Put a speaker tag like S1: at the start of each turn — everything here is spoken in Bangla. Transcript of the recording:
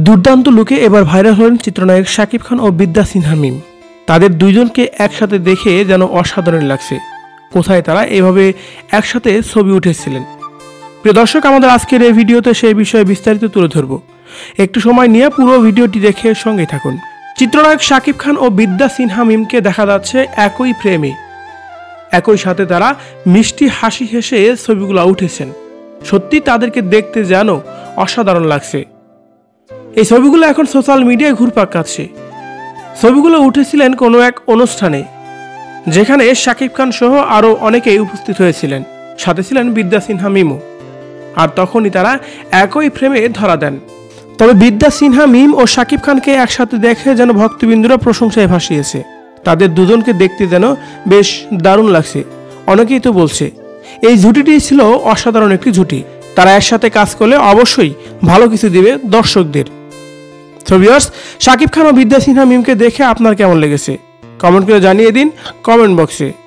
S1: দুর্দান্ত লুকে এবার ভাইরাল হলেন চিত্রনায়ক শাকিব খান ও বিদ্যা সিনহা মিম। তাদের দুইজনকে একসাথে দেখে যেন অসাধারণ লাগছে। কোথায় তারা এভাবে একসাথে ছবি উঠেছিলেন? প্রিয় দর্শক, আমাদের আজকের এই ভিডিওতে সেই বিষয়ে বিস্তারিত তুলে ধরব। একটু সময় নিয়ে পুরো ভিডিওটি দেখে সঙ্গে থাকুন। চিত্রনায়ক শাকিব খান ও বিদ্যা সিনহা মিমকে দেখা যাচ্ছে একই ফ্রেমে, একই সাথে তারা মিষ্টি হাসি হেসে ছবিগুলো উঠেছেন। সত্যি তাদেরকে দেখতে যেন অসাধারণ লাগছে। এই ছবিগুলো এখন সোশ্যাল মিডিয়ায় ঘুরপাক খাচ্ছে। ছবিগুলো উঠেছিলেন কোনো এক অনুষ্ঠানে, যেখানে শাকিব খান সহ আরও অনেকেই উপস্থিত হয়েছিলেন, সাথে ছিলেন বিদ্যা সিনহা মিমও। আর তখনই তারা একই ফ্রেমে ধরা দেন। তবে বিদ্যা সিনহা মিম ও শাকিব খানকে একসাথে দেখে যেন ভক্তবৃন্দরা প্রশংসায় ভাসিয়েছে। তাদের দুজনকে দেখতে যেন বেশ দারুণ লাগছে। অনেকেই তো বলছে এই জুটিটি ছিল অসাধারণ একটি জুটি। তারা একসাথে কাজ করলে অবশ্যই ভালো কিছু দিবে দর্শকদের। তো ভিউয়ার্স, শাকিব খান ও বিদ্যা সিনহা মিমকে দেখে আপনার কেমন লেগেছে কমেন্ট করে জানিয়ে দিন কমেন্ট বক্সে।